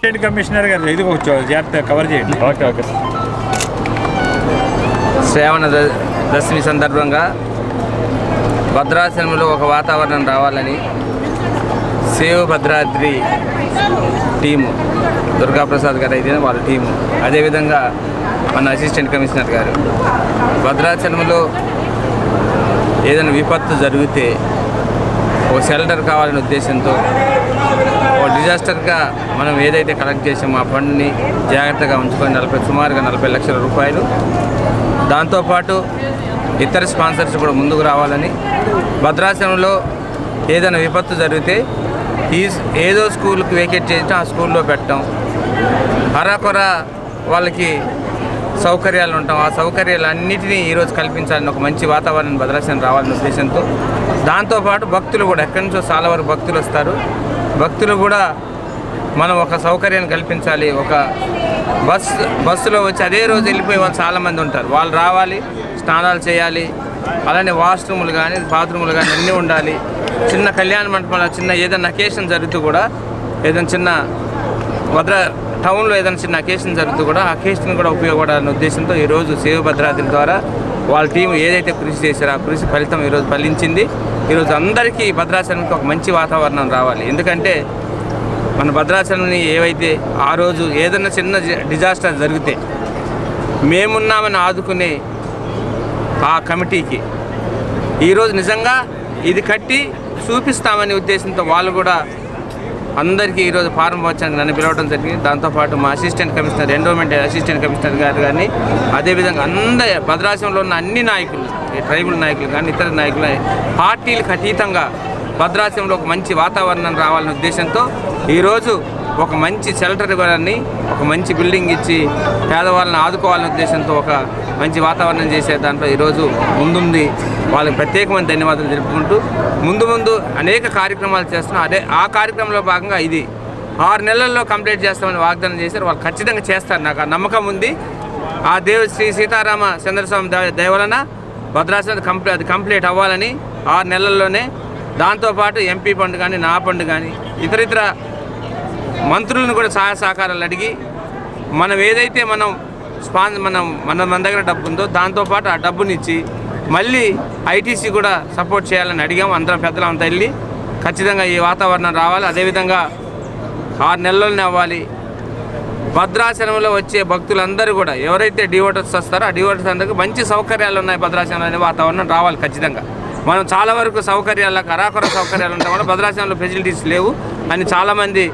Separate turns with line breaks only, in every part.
Assistant commissioner గారు ఇది ఒక జాగ్రత్త కవర్ చేయండి.
Okay okay. శ్రావణ దశమి సందర్భంగా భద్రాచలంలో ఒక వాతావరణం రావాలని సేవ్ భద్రాద్రి టీము, దుర్గాప్రసాద్ గారు అయితే వాళ్ళ టీము, అదేవిధంగా మన అసిస్టెంట్ కమిషనర్ గారు భద్రాచలంలో ఏదైనా విపత్తు జరిగితే ఓ షెల్టర్ కావాలనే ఉద్దేశంతో ఓ డిజాస్టర్గా మనం ఏదైతే కలెక్ట్ చేసామో ఆ ఫండ్ని జాగ్రత్తగా ఉంచుకొని సుమారుగా 40 లక్షల రూపాయలు, దాంతోపాటు ఇతర స్పాన్సర్స్ కూడా ముందుకు రావాలని, భద్రాచలంలో ఏదైనా విపత్తు జరిగితే ఏదో స్కూల్కి వేకేట్ చేసి ఆ స్కూల్లో పెట్టడం, అరాకొర వాళ్ళకి సౌకర్యాలు ఉంటాం, ఆ సౌకర్యాలన్నిటినీ ఈరోజు కల్పించాలని ఒక మంచి వాతావరణం భద్రాచలం రావాలనే ఉద్దేశంతో, దాంతోపాటు భక్తులు కూడా ఎక్కడి నుంచో చాలా వరకు భక్తులు వస్తారు, భక్తులు కూడా మనం ఒక సౌకర్యాన్ని కల్పించాలి. ఒక బస్సులో వచ్చి అదే రోజు వెళ్ళిపోయే వాళ్ళు చాలామంది ఉంటారు. వాళ్ళు రావాలి, స్నానాలు చేయాలి, అలానే వాష్రూములు కానీ బాత్రూములు కానీ అన్నీ ఉండాలి. చిన్న కళ్యాణ మండపంలో చిన్న ఏదైనా అకేషన్ జరుగుతూ కూడా, ఏదైనా చిన్న టౌన్లో ఏదైనా చిన్న అకేషన్ జరుగుతూ కూడా ఆ అకేషన్ కూడా ఉపయోగపడాలనే ఉద్దేశంతో ఈరోజు సేవ్ భద్రాద్రి ద్వారా వాళ్ళ టీం ఏదైతే కృషి చేశారో ఆ కృషి ఫలితం ఈరోజు ఫలించింది. ఈరోజు అందరికీ భద్రాచలంకి ఒక మంచి వాతావరణం రావాలి. ఎందుకంటే మన భద్రాచలంని ఏవైతే ఆ రోజు ఏదైనా చిన్న డిజాస్టర్ జరిగితే మేమున్నామని ఆదుకునే ఆ కమిటీకి ఈరోజు నిజంగా ఇది కట్టి చూపిస్తామనే ఉద్దేశంతో వాళ్ళు కూడా అందరికీ ఈరోజు ప్రారంభోత్సవానికి నన్ను పిలవడం జరిగింది. దాంతోపాటు మా assistant commissioner, endowment assistant commissioner గారు కానీ, అదేవిధంగా అందరి భద్రాచలంలో ఉన్న అన్ని నాయకులు, ట్రైబల్ నాయకులు కానీ ఇతర నాయకులు, పార్టీలకు అతీతంగా భద్రాచలంలో ఒక మంచి వాతావరణం రావాలనే ఉద్దేశంతో ఈరోజు ఒక మంచి షెల్టర్ గారిని, ఒక మంచి బిల్డింగ్ ఇచ్చి పేదవాళ్ళని ఆదుకోవాలనే ఉద్దేశంతో ఒక మంచి వాతావరణం చేసే దాంట్లో ఈరోజు ముందుంది. వాళ్ళకి ప్రత్యేకమైన ధన్యవాదాలు తెలుపుకుంటూ ముందు అనేక కార్యక్రమాలు చేస్తున్నాం. ఆ కార్యక్రమంలో భాగంగా ఇది 6 నెలల్లో కంప్లీట్ చేస్తామని వాగ్దానం చేశారు. వాళ్ళు ఖచ్చితంగా చేస్తారు, నాకు ఆ నమ్మకం ఉంది. ఆ శ్రీ సీతారామ చంద్రస్వామి దయ వలన భద్రాచలం అది కంప్లీట్ అవ్వాలని 6 నెలల్లోనే. దాంతోపాటు ఎంపీ ఫండ్ కానీ, నా ఫండ్ కానీ, ఇతర మంత్రులను కూడా సహాయ సహకారాలు అడిగి మనం ఏదైతే మన దగ్గర డబ్బు ఉందో దాంతోపాటు ఆ డబ్బునిచ్చి మళ్ళీ ఐటీసీ కూడా సపోర్ట్ చేయాలని అడిగాము. అందరం పెద్దలు అంతా వెళ్ళి ఖచ్చితంగా ఈ వాతావరణం రావాలి. అదేవిధంగా 6 నెలల్లోనే అవ్వాలి. భద్రాచలంలో వచ్చే భక్తులందరూ కూడా ఎవరైతే డివోటర్స్ వస్తారో ఆ డివోటర్స్ అందరికీ మంచి సౌకర్యాలు ఉన్నాయి. భద్రాచలం అనే వాతావరణం రావాలి ఖచ్చితంగా. మనం చాలా వరకు సౌకర్యాలకు అరాకొర సౌకర్యాలు ఉంటాం వల్ల భద్రాచలంలో ఫెసిలిటీస్ లేవు అని చాలామంది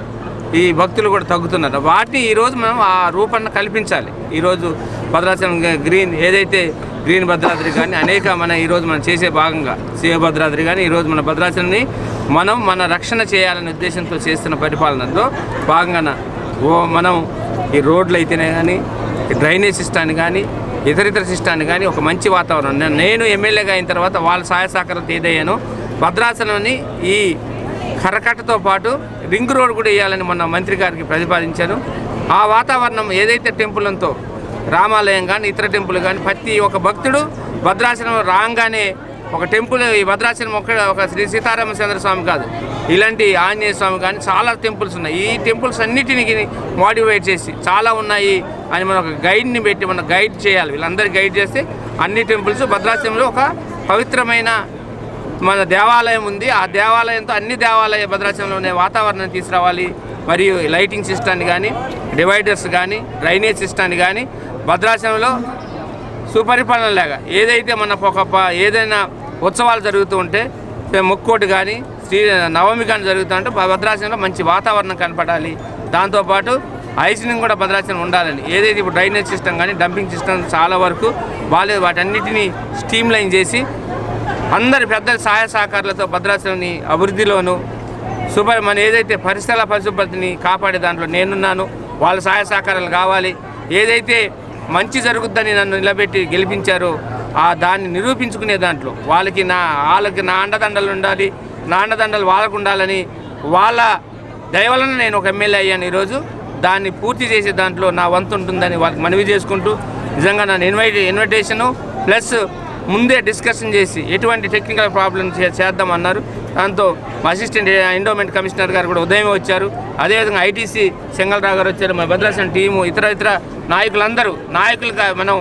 ఈ భక్తులు కూడా తగ్గుతున్నారు. వాటిని ఈరోజు మనం ఆ రూపాన్ని కల్పించాలి. ఈరోజు భద్రాచలం ఏదైతే గ్రీన్ భద్రాద్రి కానీ అనేక ఈరోజు మనం చేసే భాగంగా సేవ భద్రాద్రి కానీ ఈరోజు మన భద్రాచలాన్ని మన రక్షణ చేయాలనే ఉద్దేశంతో చేస్తున్న పరిపాలనలో భాగంగా మనం ఈ రోడ్లు అయితేనే కానీ, ఈ డ్రైనేజ్ సిస్టాన్ని కానీ, ఇతర సిస్టాన్ని కానీ ఒక మంచి వాతావరణం. నేను ఎమ్మెల్యేగా అయిన తర్వాత వాళ్ళ సహాయ సహకారం ఏదయ్యానో భద్రాచలంని ఈ కరకట్టతో పాటు రింగ్ రోడ్ కూడా వేయాలని మొన్న మంత్రి గారికి ప్రతిపాదించాను. ఆ వాతావరణం ఏదైతే టెంపుల్ ఉందో, రామాలయం కానీ ఇతర టెంపుల్ కానీ, ప్రతి ఒక్క భక్తుడు భద్రాచలం రాగానే ఒక టెంపుల్, ఈ భద్రాచలం ఒక శ్రీ సీతారామచంద్ర స్వామి కాదు, ఇలాంటి ఆంజనేయ స్వామి కానీ చాలా టెంపుల్స్ ఉన్నాయి. ఈ టెంపుల్స్ అన్నిటినీ మోటివేట్ చేసి చాలా ఉన్నాయి అని మనం ఒక గైడ్ని పెట్టి మనం గైడ్ చేయాలి. వీళ్ళందరికీ గైడ్ చేస్తే అన్ని టెంపుల్స్ భద్రాచలంలో ఒక పవిత్రమైన మన దేవాలయం ఉంది. ఆ దేవాలయంతో అన్ని దేవాలయ భద్రాచలంలోనే వాతావరణం తీసుకురావాలి. మరియు లైటింగ్ సిస్టాన్ని కానీ, డివైడర్స్ కానీ, డ్రైనేజ్ సిస్టాన్ని కానీ భద్రాచలంలో సుపరిపాలన లాగా ఏదైతే ఏదైనా ఉత్సవాలు జరుగుతూ ఉంటే ముక్కోటి కానీ నవమి కానీ జరుగుతూ ఉంటే భద్రాచలంలో మంచి వాతావరణం కనపడాలి. దాంతోపాటు ఐసినింగ్ కూడా భద్రాచలం ఉండాలని ఏదైతే ఇప్పుడు డ్రైనేజ్ సిస్టమ్ కానీ డంపింగ్ సిస్టమ్ చాలా వరకు వాటన్నిటినీ స్ట్రీమ్ లైన్ చేసి అందరి పెద్దల సహాయ సహకారాలతో భద్రాచలంని అభివృద్ధిలోను మన ఏదైతే పరిశుభ్రతని కాపాడే దాంట్లో నేనున్నాను. వాళ్ళ సహాయ సహకారాలు కావాలి. ఏదైతే మంచి జరుగుద్దని నన్ను నిలబెట్టి గెలిపించారో దాన్ని నిరూపించుకునే దాంట్లో వాళ్ళకి నా అండదండలు ఉండాలి, నా అండదండలు వాళ్ళకు ఉండాలని వాళ్ళ దయవలన నేను ఒక ఎమ్మెల్యే అయ్యాను. ఈరోజు దాన్ని పూర్తి చేసే దాంట్లో నా వంతు ఉంటుందని వాళ్ళకి మనవి చేసుకుంటూ నిజంగా నన్ను ఇన్విటేషను ప్లస్ ముందే డిస్కషన్ చేసి ఎటువంటి టెక్నికల్ ప్రాబ్లమ్ చేద్దామన్నారు. దాంతో మా అసిస్టెంట్ ఎండోమెంట్ కమిషనర్ గారు కూడా ఉదయం వచ్చారు. అదేవిధంగా ఐటీసీ సెంగల్రావు గారు వచ్చారు. మా భద్రాచలం టీము ఇతర నాయకులుగా మనం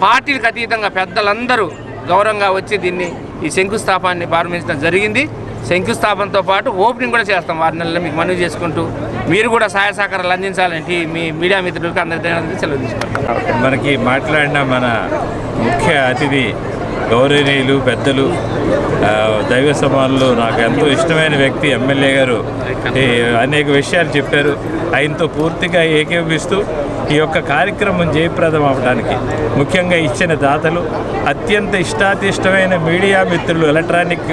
పార్టీలకు అతీతంగా పెద్దలందరూ గౌరవంగా వచ్చి దీన్ని ఈ శంకుస్థాపనని ప్రారంభించడం జరిగింది. శంకుస్థాపనతో పాటు ఓపెనింగ్ కూడా చేస్తాం 6 నెలల్లో. మీకు మనవి చేసుకుంటూ మీరు కూడా సహాయ సహకారాలు అందించాలంటే మీ మీడియా మిత్రులకు అందరికీ సెలవు తీసుకుంటాం.
మనకి మాట్లాడిన మన ముఖ్య అతిథి గౌరవనీయులు పెద్దలు దైవ సమానులు, నాకు ఎంతో ఇష్టమైన వ్యక్తి ఎమ్మెల్యే గారు అనేక విషయాలు చెప్పారు. ఆయనతో పూర్తిగా ఏకీభవిస్తూ ఈ యొక్క కార్యక్రమం జయప్రదం అవడానికి ముఖ్యంగా ఇచ్చిన దాతలు, అత్యంత ఇష్టాతిష్టమైన మీడియా మిత్రులు, ఎలక్ట్రానిక్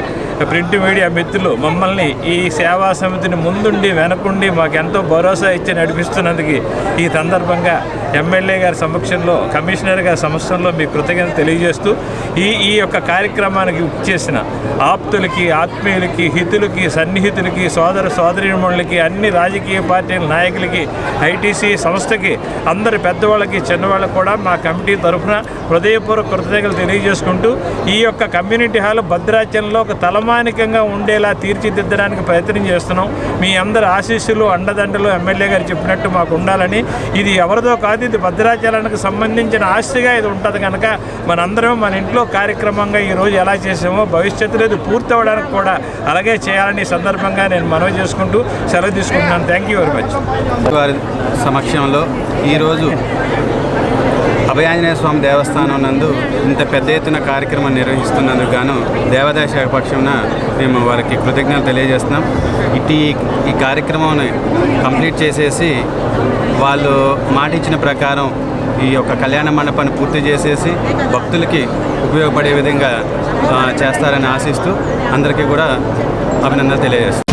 ప్రింట్ మీడియా మిత్రులు మమ్మల్ని ఈ సేవా సమితిని ముందుండి వెనకుండి మాకు ఎంతో భరోసా ఇచ్చి నడిపిస్తున్నందుకు ఈ సందర్భంగా ఎమ్మెల్యే గారి సమక్షంలో, కమిషనర్ గారి సమక్షంలో మీ కృతజ్ఞత తెలియజేస్తూ ఈ యొక్క కార్యక్రమానికి చేసిన ఆప్తులకి, ఆత్మీయులకి, హితులకి, సన్నిహితులకి, సోదరీమణులకి, అన్ని రాజకీయ పార్టీల నాయకులకి, ఐటీసీ సంస్థకి, అందరి పెద్దవాళ్ళకి, చిన్నవాళ్ళకి కూడా మా కమిటీ తరఫున హృదయపూర్వక కృతజ్ఞతలు తెలియజేసుకుంటూ ఈ యొక్క కమ్యూనిటీ హాల్ భద్రాచలంలో ఒక తలమానికంగా ఉండేలా తీర్చిదిద్దడానికి ప్రయత్నం చేస్తున్నాం. మీ అందరి ఆశీస్సులు, అండదండలు ఎమ్మెల్యే గారు చెప్పినట్టు మాకు ఉండాలని. ఇది ఎవరిదో కాదు, ఇది భద్రాచలానికి సంబంధించిన ఆస్తిగా ఇది ఉంటుంది కనుక మనందరం మన ఇంట్లో కార్యక్రమంగా ఈరోజు ఎలా చేసామో భవిష్యత్తులో ఇది పూర్తి అవ్వడానికి కూడా అలాగే చేయాలని సందర్భంగా నేను మనవి చేసుకుంటూ సెలవు తీసుకుంటున్నాను. Thank you very much.
వారి సమక్షంలో ఈరోజు అభయాంజనేయ స్వామి దేవస్థానం నందు ఇంత పెద్ద ఎత్తున కార్యక్రమం నిర్వహిస్తున్నందుకు గాను దేవాదాయ శాఖ పక్షాన మేము వారికి కృతజ్ఞతలు తెలియజేస్తున్నాం. ఈ కార్యక్రమాన్ని కంప్లీట్ చేసేసి వాళ్ళు మాట ఇచ్చిన ప్రకారం ఈ యొక్క కళ్యాణ మండపాన్ని పూర్తి చేసేసి భక్తులకి ఉపయోగపడే విధంగా చేస్తారని ఆశిస్తూ అందరికీ కూడా అభినందనలు తెలియజేస్తాం.